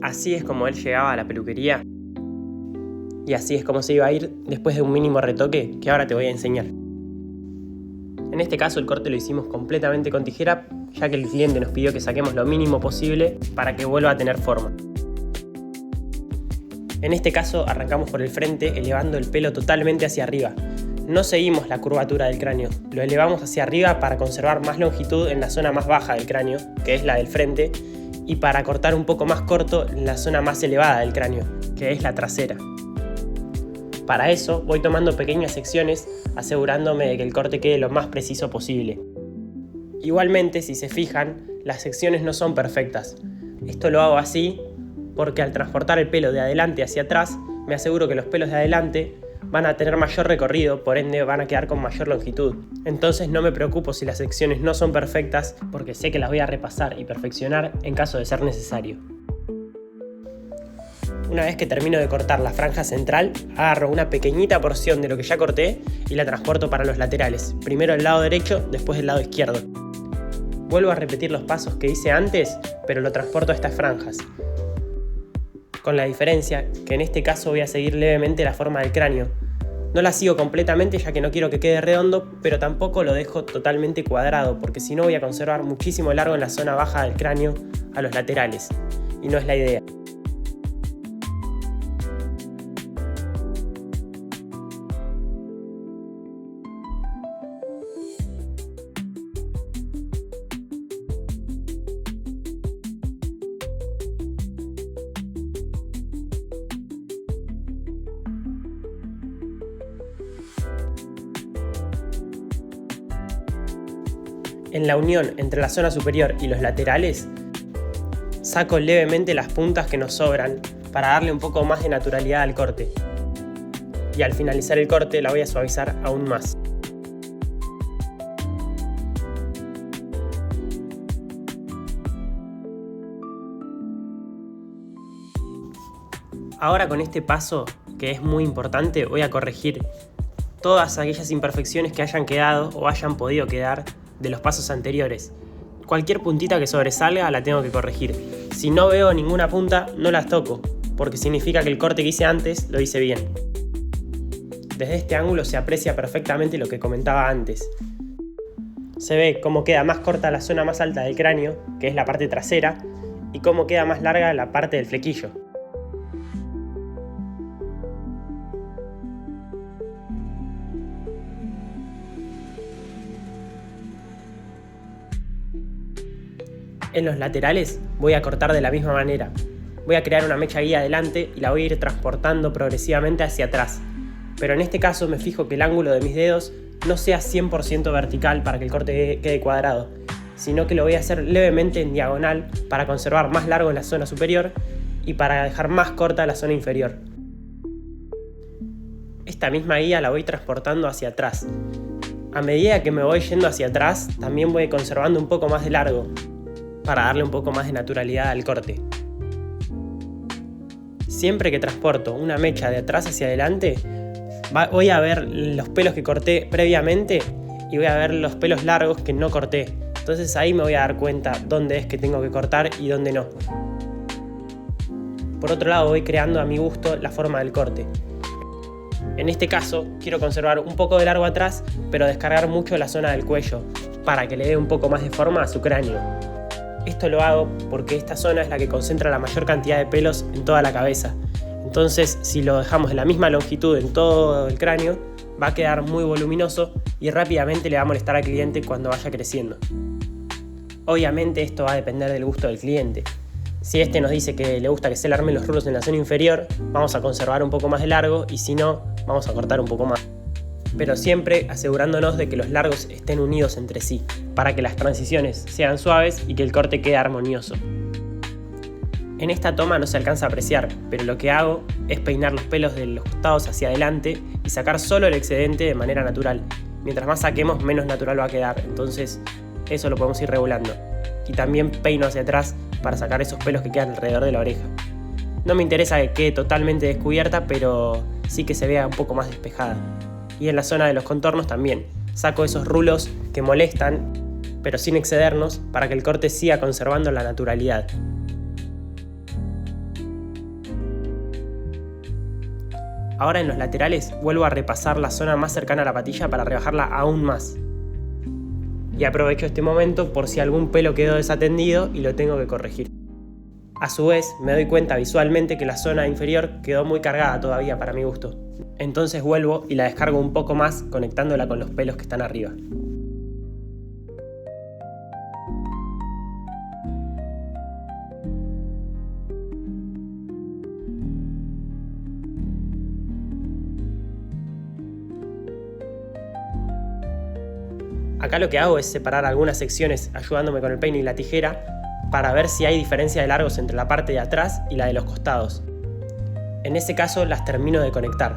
Así es como él llegaba a la peluquería y así es como se iba a ir después de un mínimo retoque que ahora te voy a enseñar. En este caso el corte lo hicimos completamente con tijera, ya que el cliente nos pidió que saquemos lo mínimo posible para que vuelva a tener forma. En este caso arrancamos por el frente elevando el pelo totalmente hacia arriba. No seguimos la curvatura del cráneo, lo elevamos hacia arriba para conservar más longitud en la zona más baja del cráneo, que es la del frente, y para cortar un poco más corto en la zona más elevada del cráneo, que es la trasera. Para eso voy tomando pequeñas secciones asegurándome de que el corte quede lo más preciso posible. Igualmente, si se fijan, las secciones no son perfectas. Esto lo hago así porque al transportar el pelo de adelante hacia atrás, me aseguro que los pelos de adelante van a tener mayor recorrido, por ende van a quedar con mayor longitud. Entonces no me preocupo si las secciones no son perfectas, porque sé que las voy a repasar y perfeccionar en caso de ser necesario. Una vez que termino de cortar la franja central, agarro una pequeñita porción de lo que ya corté y la transporto para los laterales. Primero el lado derecho, después el lado izquierdo. Vuelvo a repetir los pasos que hice antes, pero lo transporto a estas franjas. Con la diferencia que en este caso voy a seguir levemente la forma del cráneo. No la sigo completamente ya que no quiero que quede redondo, pero tampoco lo dejo totalmente cuadrado, porque si no voy a conservar muchísimo largo en la zona baja del cráneo a los laterales, y no es la idea. En la unión entre la zona superior y los laterales, saco levemente las puntas que nos sobran para darle un poco más de naturalidad al corte. Y al finalizar el corte la voy a suavizar aún más. Ahora con este paso, que es muy importante, voy a corregir todas aquellas imperfecciones que hayan quedado o hayan podido quedar de los pasos anteriores. Cualquier puntita que sobresalga la tengo que corregir. Si no veo ninguna punta, no las toco, porque significa que el corte que hice antes lo hice bien. Desde este ángulo se aprecia perfectamente lo que comentaba antes. Se ve cómo queda más corta la zona más alta del cráneo, que es la parte trasera, y cómo queda más larga la parte del flequillo. En los laterales voy a cortar de la misma manera. Voy a crear una mecha guía adelante y la voy a ir transportando progresivamente hacia atrás. Pero en este caso me fijo que el ángulo de mis dedos no sea 100% vertical para que el corte quede cuadrado, sino que lo voy a hacer levemente en diagonal para conservar más largo en la zona superior y para dejar más corta la zona inferior. Esta misma guía la voy transportando hacia atrás. A medida que me voy yendo hacia atrás, también voy conservando un poco más de largo, para darle un poco más de naturalidad al corte. Siempre que transporto una mecha de atrás hacia adelante, voy a ver los pelos que corté previamente y voy a ver los pelos largos que no corté. Entonces ahí me voy a dar cuenta dónde es que tengo que cortar y dónde no. Por otro lado, voy creando a mi gusto la forma del corte. En este caso, quiero conservar un poco de largo atrás, pero descargar mucho la zona del cuello, para que le dé un poco más de forma a su cráneo. Esto lo hago porque esta zona es la que concentra la mayor cantidad de pelos en toda la cabeza. Entonces, si lo dejamos de la misma longitud en todo el cráneo, va a quedar muy voluminoso y rápidamente le va a molestar al cliente cuando vaya creciendo. Obviamente esto va a depender del gusto del cliente. Si este nos dice que le gusta que se le armen los rulos en la zona inferior, vamos a conservar un poco más de largo y si no, vamos a cortar un poco más. Pero siempre asegurándonos de que los largos estén unidos entre sí, para que las transiciones sean suaves y que el corte quede armonioso. En esta toma no se alcanza a apreciar, pero lo que hago es peinar los pelos de los costados hacia adelante y sacar solo el excedente de manera natural. Mientras más saquemos, menos natural va a quedar, entonces eso lo podemos ir regulando. Y también peino hacia atrás para sacar esos pelos que quedan alrededor de la oreja. No me interesa que quede totalmente descubierta, pero sí que se vea un poco más despejada. Y en la zona de los contornos también. Saco esos rulos que molestan, pero sin excedernos, para que el corte siga conservando la naturalidad. Ahora en los laterales vuelvo a repasar la zona más cercana a la patilla para rebajarla aún más. Y aprovecho este momento por si algún pelo quedó desatendido y lo tengo que corregir. A su vez, me doy cuenta visualmente que la zona inferior quedó muy cargada todavía para mi gusto. Entonces vuelvo y la descargo un poco más conectándola con los pelos que están arriba. Acá lo que hago es separar algunas secciones ayudándome con el peine y la tijera para ver si hay diferencia de largos entre la parte de atrás y la de los costados. En ese caso las termino de conectar.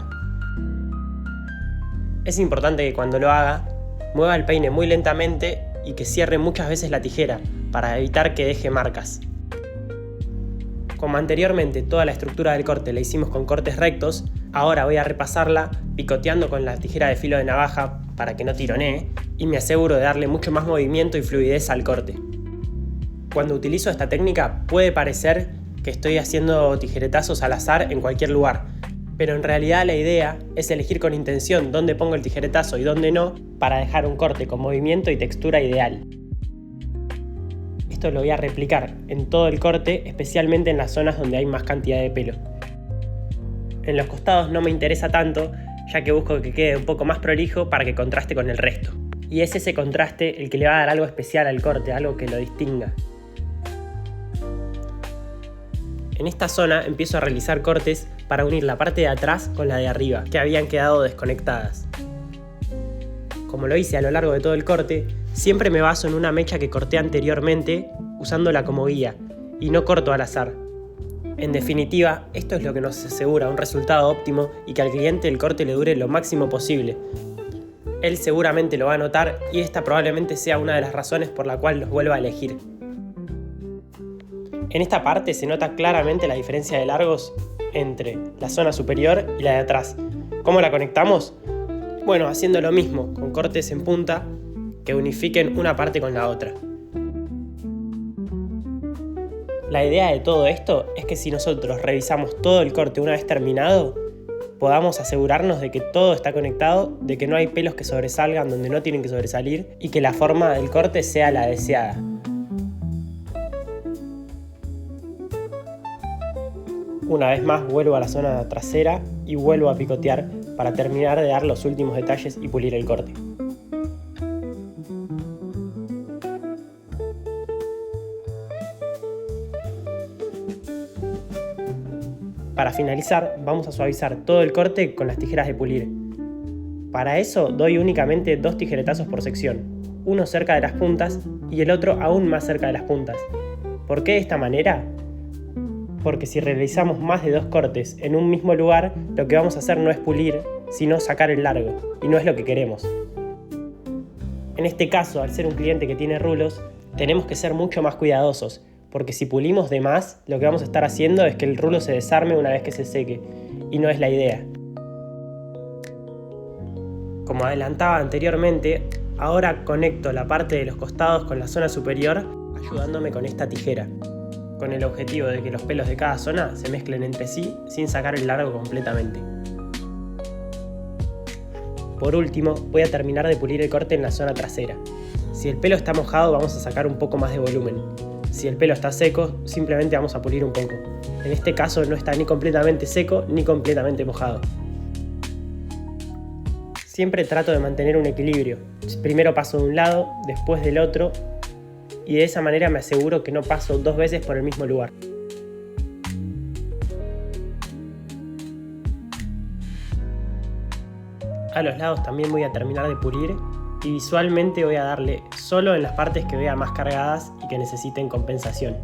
Es importante que cuando lo haga, mueva el peine muy lentamente y que cierre muchas veces la tijera para evitar que deje marcas. Como anteriormente toda la estructura del corte la hicimos con cortes rectos, ahora voy a repasarla picoteando con la tijera de filo de navaja para que no tironee y me aseguro de darle mucho más movimiento y fluidez al corte. Cuando utilizo esta técnica puede parecer que estoy haciendo tijeretazos al azar en cualquier lugar, pero en realidad la idea es elegir con intención dónde pongo el tijeretazo y dónde no para dejar un corte con movimiento y textura ideal. Esto lo voy a replicar en todo el corte, especialmente en las zonas donde hay más cantidad de pelo. En los costados no me interesa tanto, ya que busco que quede un poco más prolijo para que contraste con el resto. Y es ese contraste el que le va a dar algo especial al corte, algo que lo distinga. En esta zona empiezo a realizar cortes para unir la parte de atrás con la de arriba, que habían quedado desconectadas. Como lo hice a lo largo de todo el corte, siempre me baso en una mecha que corté anteriormente usándola como guía, y no corto al azar. En definitiva, esto es lo que nos asegura un resultado óptimo y que al cliente el corte le dure lo máximo posible. Él seguramente lo va a notar y esta probablemente sea una de las razones por la cual los vuelva a elegir. En esta parte se nota claramente la diferencia de largos entre la zona superior y la de atrás. ¿Cómo la conectamos? Bueno, haciendo lo mismo, con cortes en punta que unifiquen una parte con la otra. La idea de todo esto es que si nosotros revisamos todo el corte una vez terminado, podamos asegurarnos de que todo está conectado, de que no hay pelos que sobresalgan donde no tienen que sobresalir y que la forma del corte sea la deseada. Una vez más vuelvo a la zona trasera y vuelvo a picotear para terminar de dar los últimos detalles y pulir el corte. Para finalizar, vamos a suavizar todo el corte con las tijeras de pulir. Para eso doy únicamente 2 tijeretazos por sección, uno cerca de las puntas y el otro aún más cerca de las puntas. ¿Por qué de esta manera? Porque si realizamos más de 2 cortes en un mismo lugar, lo que vamos a hacer no es pulir, sino sacar el largo, y no es lo que queremos. En este caso, al ser un cliente que tiene rulos, tenemos que ser mucho más cuidadosos, porque si pulimos de más, lo que vamos a estar haciendo es que el rulo se desarme una vez que se seque, y no es la idea. Como adelantaba anteriormente, ahora conecto la parte de los costados con la zona superior, ayudándome con esta tijera, con el objetivo de que los pelos de cada zona se mezclen entre sí sin sacar el largo completamente. Por último, voy a terminar de pulir el corte en la zona trasera. Si el pelo está mojado, vamos a sacar un poco más de volumen. Si el pelo está seco, simplemente vamos a pulir un poco. En este caso no está ni completamente seco ni completamente mojado. Siempre trato de mantener un equilibrio. Primero paso de un lado, después del otro, y de esa manera me aseguro que no paso 2 veces por el mismo lugar. A los lados también voy a terminar de pulir y visualmente voy a darle solo en las partes que vea más cargadas y que necesiten compensación.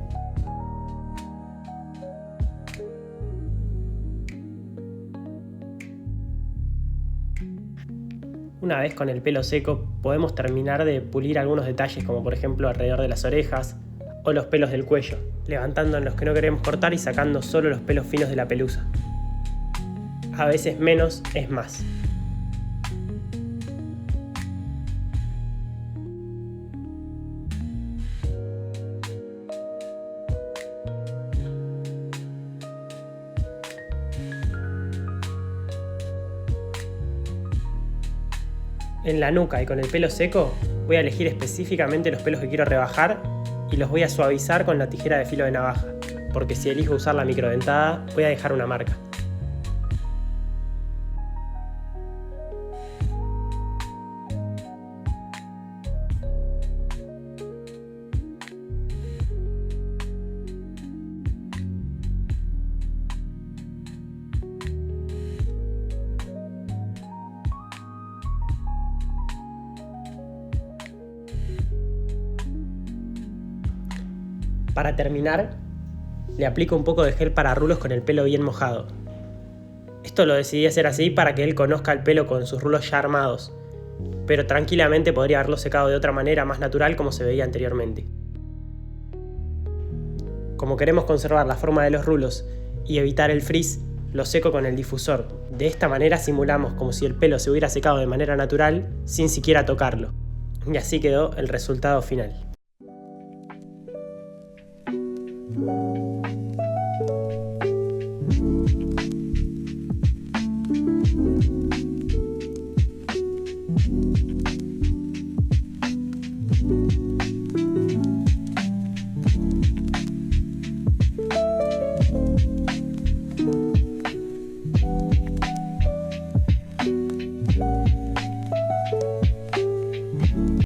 Una vez con el pelo seco podemos terminar de pulir algunos detalles como por ejemplo alrededor de las orejas o los pelos del cuello, levantando en los que no queremos cortar y sacando solo los pelos finos de la pelusa. A veces menos es más. En la nuca y con el pelo seco voy a elegir específicamente los pelos que quiero rebajar y los voy a suavizar con la tijera de filo de navaja, porque si elijo usar la microdentada voy a dejar una marca. Para terminar, le aplico un poco de gel para rulos con el pelo bien mojado. Esto lo decidí hacer así para que él conozca el pelo con sus rulos ya armados, pero tranquilamente podría haberlo secado de otra manera más natural como se veía anteriormente. Como queremos conservar la forma de los rulos y evitar el frizz, lo seco con el difusor. De esta manera simulamos como si el pelo se hubiera secado de manera natural sin siquiera tocarlo. Y así quedó el resultado final.